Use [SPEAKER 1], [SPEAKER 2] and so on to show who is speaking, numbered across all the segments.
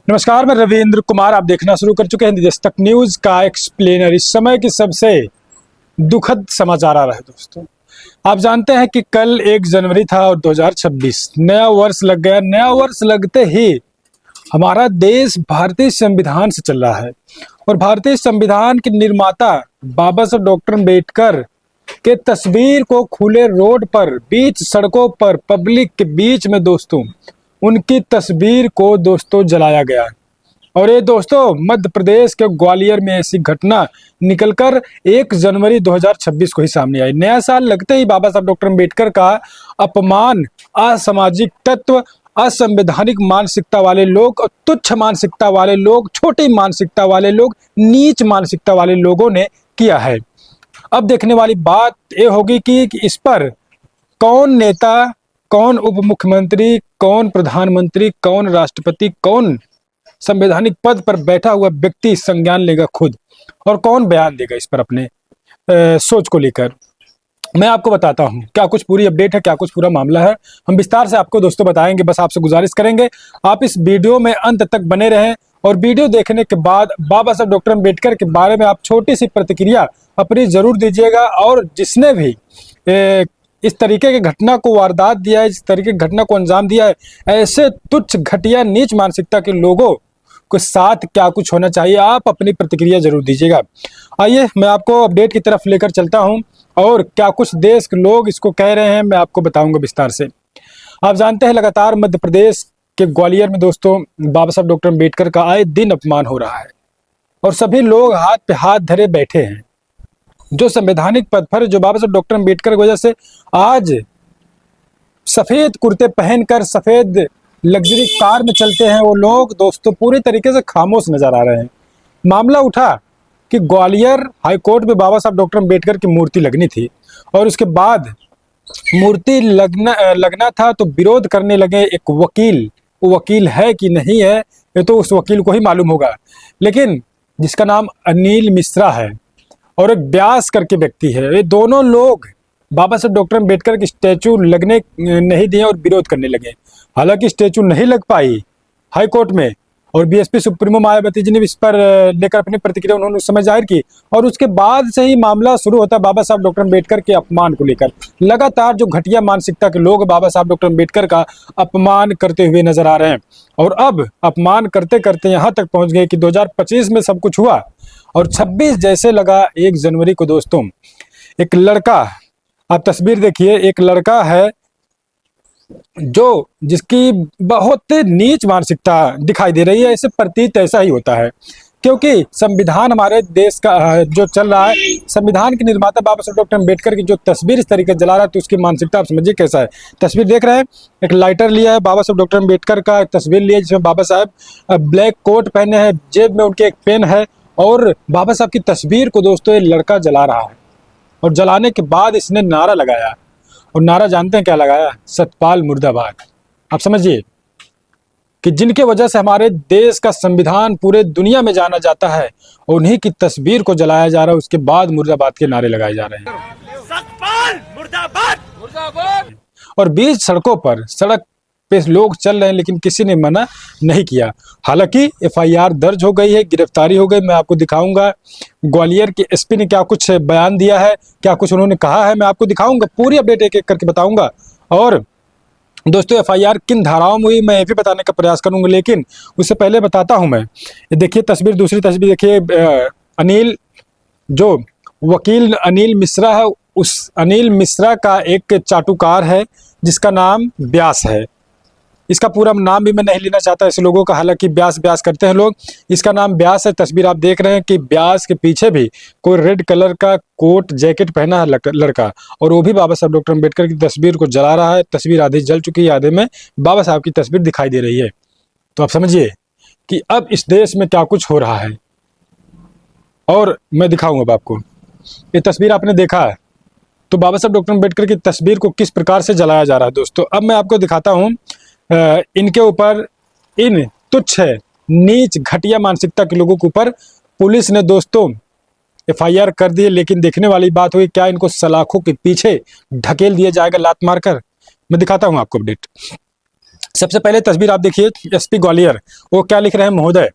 [SPEAKER 1] नमस्कार, मैं रविंद्र कुमार। आप देखना शुरू कर चुके हैं दस्तक न्यूज का एक्सप्लेनर। इस समय की सबसे दुखद समाचार आ रहा है दोस्तों। आप जानते हैं कि कल 1 जनवरी था और 2026 नया वर्ष लग गया। नया वर्ष लगते ही हमारा देश भारतीय संविधान से चल रहा है और भारतीय संविधान के निर्माता बाबा साहब डॉक्टर अम्बेडकर के तस्वीर को खुले रोड पर, बीच सड़कों पर, पब्लिक के बीच में दोस्तों उनकी तस्वीर को दोस्तों जलाया गया। और ये दोस्तों मध्य प्रदेश के ग्वालियर में ऐसी घटना निकलकर 1 जनवरी 2026 को ही सामने आई। नया साल लगते ही बाबा साहब डॉक्टर अम्बेडकर का अपमान, असामाजिक तत्व, असंवैधानिक मानसिकता वाले लोग, तुच्छ मानसिकता वाले लोग, छोटी मानसिकता वाले लोग, नीच मानसिकता वाले लोगों ने किया है। अब देखने वाली बात यह होगी कि इस पर कौन नेता, कौन उप मुख्यमंत्री, कौन प्रधानमंत्री, कौन राष्ट्रपति, कौन संवैधानिक पद पर बैठा हुआ व्यक्ति संज्ञान लेगा खुद, और कौन बयान देगा इस पर अपने सोच को लेकर। मैं आपको बताता हूं क्या कुछ पूरी अपडेट है, क्या कुछ पूरा मामला है। हम विस्तार से आपको दोस्तों बताएंगे। बस आपसे गुजारिश करेंगे आप इस वीडियो में अंत तक बने रहें और वीडियो देखने के बाद बाबा साहब डॉक्टर अम्बेडकर के बारे में आप छोटी सी प्रतिक्रिया अपनी जरूर दीजिएगा। और जिसने भी इस तरीके की घटना को वारदात दिया है, इस तरीके की घटना को अंजाम दिया है, ऐसे तुच्छ घटिया नीच मानसिकता के लोगों के साथ क्या कुछ होना चाहिए, आप अपनी प्रतिक्रिया जरूर दीजिएगा। आइए मैं आपको अपडेट की तरफ लेकर चलता हूं और क्या कुछ देश के लोग इसको कह रहे हैं मैं आपको बताऊंगा विस्तार से। आप जानते हैं लगातार मध्य प्रदेश के ग्वालियर में दोस्तों बाबा साहब डॉक्टर अम्बेडकर का आए दिन अपमान हो रहा है और सभी लोग हाथ पे हाथ धरे बैठे हैं। जो संवैधानिक पद पर, जो बाबा साहब डॉक्टर अम्बेडकर की वजह से आज सफेद कुर्ते पहनकर सफेद लग्जरी कार में चलते हैं, वो लोग दोस्तों पूरी तरीके से खामोश नजर आ रहे हैं। मामला उठा कि ग्वालियर हाईकोर्ट में बाबा साहब डॉक्टर अम्बेडकर की मूर्ति लगनी थी और उसके बाद मूर्ति लगना था तो विरोध करने लगे एक वकील। वो वकील है कि नहीं है ये तो उस वकील को ही मालूम होगा, लेकिन जिसका नाम अनिल मिश्रा है और एक व्यास करके व्यक्ति है, ये दोनों लोग बाबा साहब डॉक्टर अम्बेडकर की स्टैचू लगने नहीं दिए और विरोध करने लगे। हालांकि स्टैचू नहीं लग पाई हाई कोर्ट में और बीएसपी सुप्रीमो मायावती जी ने इस पर लेकर अपनी प्रतिक्रिया उन्होंने उस समय जाहिर की और उसके बाद से ही मामला शुरू होता है बाबा साहब डॉक्टर अम्बेडकर के अपमान को लेकर। लगातार जो घटिया मानसिकता के लोग बाबा साहब डॉक्टर अम्बेडकर का अपमान करते हुए नजर आ रहे हैं और अब अपमान करते करते यहाँ तक पहुंच गए कि 2025 में सब कुछ हुआ और 26 जैसे लगा 1 जनवरी को दोस्तों एक लड़का, आप तस्वीर देखिए, एक लड़का है जो जिसकी बहुत नीच मानसिकता दिखाई दे रही है। ऐसे प्रतीत ऐसा ही होता है क्योंकि संविधान हमारे देश का जो चल रहा है, संविधान के निर्माता बाबा साहब डॉक्टर अम्बेडकर की जो तस्वीर इस तरीके से जला रहा है तो उसकी मानसिकता आप समझिए कैसा है। तस्वीर देख रहे हैं, एक लाइटर लिया है, बाबा साहब डॉक्टर अम्बेडकर का तस्वीर लिया है जिसमें बाबा साहब ब्लैक कोट पहने हैं, जेब में उनके एक पेन है और बाबा साहब की तस्वीर को दोस्तों ये लड़का जला रहा है। और जलाने के बाद इसने नारा लगाया और नारा जानते हैं क्या लगाया? सतपाल मुर्दाबाद। आप समझिए कि जिनके वजह से हमारे देश का संविधान पूरे दुनिया में जाना जाता है और उन्हीं की तस्वीर को जलाया जा रहा है, उसके बाद मुर्दाबाद के नारे लगाए जा रहे हैं।
[SPEAKER 2] सतपाल मुर्दाबाद मुर्दाबाद।
[SPEAKER 1] और बीच सड़कों पर, सड़क पे लोग चल रहे हैं लेकिन किसी ने मना नहीं किया। हालांकि एफआईआर दर्ज हो गई है, गिरफ्तारी हो गई। मैं आपको दिखाऊंगा ग्वालियर के एसपी ने क्या कुछ बयान दिया है, क्या कुछ उन्होंने कहा है, मैं आपको दिखाऊंगा। पूरी अपडेट एक एक करके बताऊंगा। और दोस्तों एफआईआर किन धाराओं में हुई मैं ये भी बताने का प्रयास करूंगा, लेकिन उससे पहले बताता हूं मैं। ये देखिए तस्वीर, दूसरी तस्वीर देखिए, अनिल, जो वकील अनिल मिश्रा है, उस अनिल मिश्रा का एक चाटुकार है जिसका नाम व्यास है। इसका पूरा नाम भी मैं नहीं लेना चाहता ऐसे लोगों का, हालांकि ब्यास ब्यास करते हैं लोग। इसका नाम व्यास है। तस्वीर आप देख रहे हैं कि व्यास के पीछे भी कोई रेड कलर का कोट जैकेट पहना है लड़का, और वो भी बाबा साहब डॉक्टर अम्बेडकर की तस्वीर को जला रहा है। तस्वीर आधी जल चुकी है, आधे में बाबा साहब की तस्वीर दिखाई दे रही है। तो आप समझिए कि अब इस देश में क्या कुछ हो रहा है और मैं दिखाऊंगा आपको। ये तस्वीर आपने देखा है तो बाबा साहब डॉक्टर अम्बेडकर की तस्वीर को किस प्रकार से जलाया जा रहा है दोस्तों। अब मैं आपको दिखाता हूँ इनके ऊपर, इन तुच्छ नीच घटिया मानसिकता के लोगों के ऊपर पुलिस ने दोस्तों एफआईआर कर दी है। लेकिन देखने वाली बात हुई क्या इनको सलाखों के पीछे ढकेल दिया जाएगा लात मारकर। मैं दिखाता हूं आपको अपडेट। सबसे पहले तस्वीर आप देखिए, एसपी ग्वालियर वो क्या लिख रहे हैं महोदय,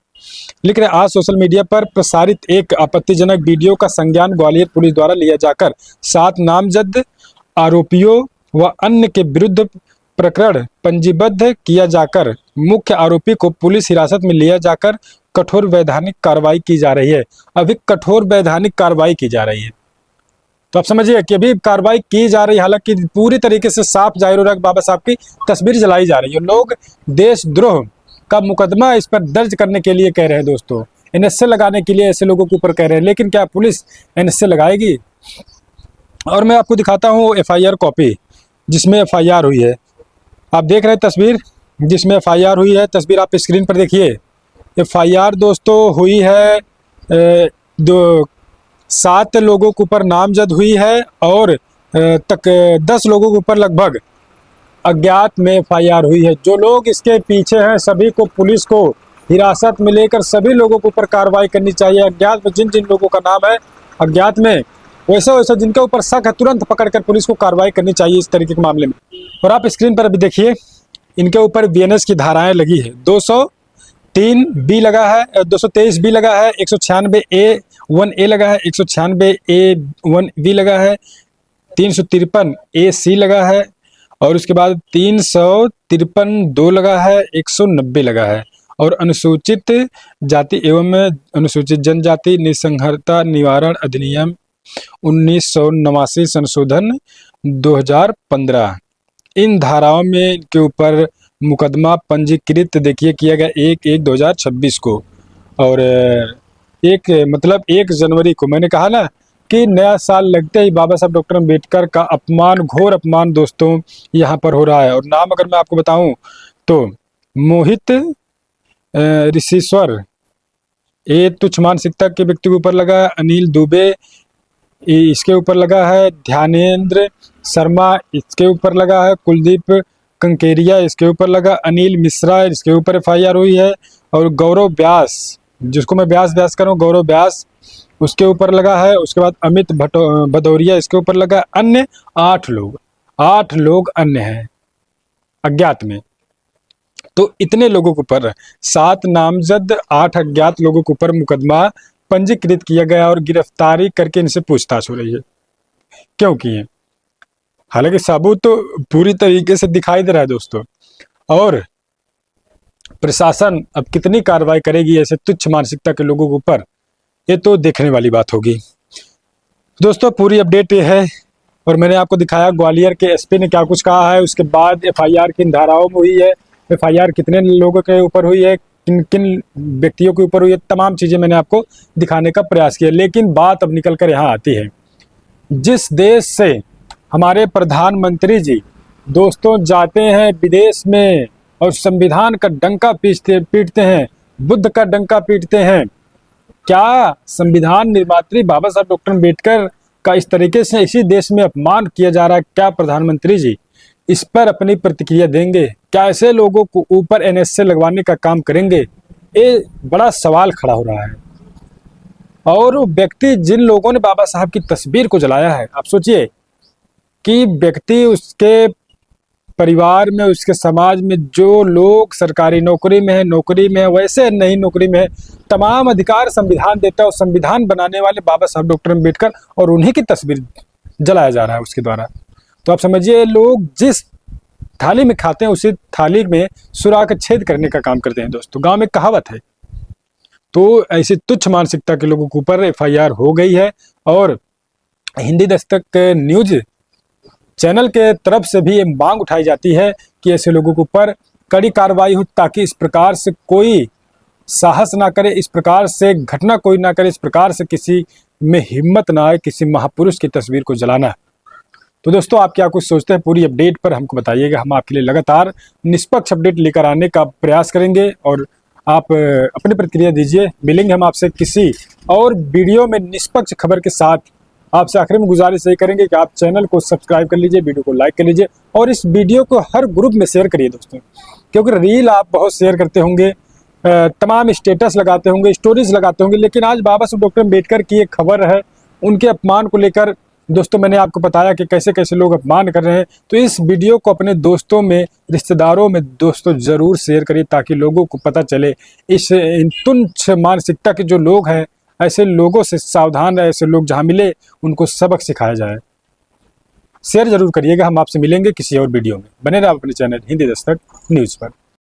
[SPEAKER 1] लिख रहे हैं आज सोशल मीडिया पर प्रसारित एक आपत्तिजनक वीडियो का संज्ञान ग्वालियर पुलिस द्वारा लिया जाकर 7 नामजद आरोपियों व अन्य के विरुद्ध प्रकरण पंजीबद्ध किया जाकर मुख्य आरोपी को पुलिस हिरासत में लिया जाकर कठोर वैधानिक कार्रवाई की जा रही है। अभी कठोर वैधानिक कार्रवाई की जा रही है, तो आप समझिए कि अभी कार्रवाई की जा रही है। हालांकि पूरी तरीके से साफ जाहिर हो रहा है बाबा साहब की तस्वीर जलाई जा रही है। लोग देशद्रोह का मुकदमा इस पर दर्ज करने के लिए कह रहे हैं दोस्तों, एनएसए लगाने के लिए ऐसे लोगों के ऊपर कह रहे हैं, लेकिन क्या पुलिस एनएसए लगाएगी? और मैं आपको दिखाता हूँ एफआईआर कॉपी जिसमें एफआईआर हुई है। आप देख रहे हैं तस्वीर जिसमें एफआईआर हुई है, तस्वीर आप स्क्रीन पर देखिए। एफआईआर दोस्तों हुई है 7 लोगों के ऊपर नामजद हुई है और 10 लोगों के ऊपर लगभग अज्ञात में एफआईआर हुई है। जो लोग इसके पीछे हैं सभी को पुलिस को हिरासत में लेकर सभी लोगों के ऊपर कार्रवाई करनी चाहिए। अज्ञात में जिन जिन लोगों का नाम है अज्ञात में, वैसे वैसे जिनके ऊपर शक है तुरंत पकड़कर पुलिस को कार्रवाई करनी चाहिए इस तरीके के मामले में। और आप स्क्रीन पर अभी देखिए इनके ऊपर बीएनएस की धाराएं लगी है। 203 बी लगा है, 223 बी लगा है, 196 A1A लगा है, 196 A1B लगा है, 353 AC लगा है और उसके बाद 353 2 लगा है, 190 लगा है। और अनुसूचित जाति एवं अनुसूचित जनजाति निसंहरता निवारण अधिनियम 1989 संशोधन 2015, इन धाराओं में इनके ऊपर मुकदमा पंजीकृत देखिए किया गया 1/1/2026 को। और 1 जनवरी को मैंने कहा ना कि नया साल लगते ही बाबा साहब डॉक्टर अम्बेडकर का अपमान, घोर अपमान दोस्तों यहाँ पर हो रहा है। और नाम अगर मैं आपको बताऊं तो मोहित ऋषिश्वर ये तुच्छ मानसिकता के व्यक्ति के ऊपर लगा है, अनिल दुबे इसके ऊपर लगा है, ध्यानेंद्र शर्मा इसके ऊपर लगा है, कुलदीप कंकेरिया इसके ऊपर लगा, अनिल मिश्रा इसके ऊपर एफआईआर हुई है और गौरव व्यास, जिसको मैं व्यास करूँ, गौरव व्यास उसके ऊपर लगा है। उसके बाद अमित भदौरिया इसके ऊपर लगा। अन्य 8 लोग अन्य हैं अज्ञात में। तो इतने लोगों के ऊपर 7 नामजद 8 अज्ञात लोगों के ऊपर मुकदमा पंजीकृत किया गया और गिरफ्तारी करके इनसे पूछताछ हो रही है। क्यों किए? हालांकि सबूत तो पूरी तरीके से दिखाई दे रहा है दोस्तों। और प्रशासन अब कितनी कार्रवाई करेगी ऐसे तुच्छ मानसिकता के लोगों के ऊपर, ये तो देखने वाली बात होगी दोस्तों। पूरी अपडेट ये है और मैंने आपको दिखाया ग्वालियर के एसपी ने क्या कुछ कहा है। उसके बाद एफआईआर किन धाराओं में हुई है, एफआईआर कितने लोगों के ऊपर हुई है, किन किन व्यक्तियों के ऊपर हुई है, तमाम चीज़ें मैंने आपको दिखाने का प्रयास किया। लेकिन बात अब निकल कर यहाँ आती है, जिस देश से हमारे प्रधानमंत्री जी दोस्तों जाते हैं विदेश में और संविधान का डंका पीटते हैं, बुद्ध का डंका पीटते हैं, क्या संविधान निर्मात्री बाबा साहब डॉक्टर अम्बेडकर का इस तरीके से इसी देश में अपमान किया जा रहा है? क्या प्रधानमंत्री जी इस पर अपनी प्रतिक्रिया देंगे? क्या ऐसे लोगों को ऊपर एनएसए लगवाने का काम करेंगे? ये बड़ा सवाल खड़ा हो रहा है। और व्यक्ति जिन लोगों ने बाबा साहब की तस्वीर को जलाया है, आप सोचिए कि व्यक्ति, उसके परिवार में, उसके समाज में जो लोग सरकारी नौकरी में है, वैसे नहीं नौकरी में है, तमाम अधिकार संविधान देता है और संविधान बनाने वाले बाबा साहब डॉक्टर अम्बेडकर, और उन्हीं की तस्वीर जलाया जा रहा है उसके द्वारा। तो आप समझिए लोग जिस थाली में खाते हैं उसी थाली में सुराख छेद करने का काम करते हैं दोस्तों। गांव में कहावत है। तो ऐसे तुच्छ मानसिकता के लोगों के ऊपर एफआईआर हो गई है और हिंदी दस्तक न्यूज चैनल के तरफ से भी ये मांग उठाई जाती है कि ऐसे लोगों के ऊपर कड़ी कार्रवाई हो, ताकि इस प्रकार से कोई साहस ना करे, इस प्रकार से घटना कोई ना करे, इस प्रकार से किसी में हिम्मत ना आए किसी महापुरुष की तस्वीर को जलाना। तो दोस्तों आप क्या कुछ सोचते हैं? पूरी अपडेट पर हमको बताइएगा। हम आपके लिए लगातार निष्पक्ष अपडेट लेकर आने का प्रयास करेंगे और आप अपनी प्रतिक्रिया दीजिए। मिलेंगे हम आपसे किसी और वीडियो में निष्पक्ष खबर के साथ। आपसे आखिर में गुजारिश यही करेंगे कि आप चैनल को सब्सक्राइब कर लीजिए, वीडियो को लाइक कर लीजिए और इस वीडियो को हर ग्रुप में शेयर करिए दोस्तों, क्योंकि रील आप बहुत शेयर करते होंगे, तमाम स्टेटस लगाते होंगे, स्टोरीज लगाते होंगे, लेकिन आज बाबा साहब डॉक्टर अम्बेडकर की एक खबर है, उनके अपमान को लेकर दोस्तों मैंने आपको बताया कि कैसे कैसे लोग अपमान कर रहे हैं, तो इस वीडियो को अपने दोस्तों में, रिश्तेदारों में दोस्तों ज़रूर शेयर करिए ताकि लोगों को पता चले इस इन तुच्छ मानसिकता के जो लोग हैं, ऐसे लोगों से सावधान रहे, ऐसे लोग जहाँ मिले उनको सबक सिखाया जाए। शेयर जरूर करिएगा। हम आपसे मिलेंगे किसी और वीडियो में। बने रहो अपने चैनल हिंदी दस्तक न्यूज़ पर।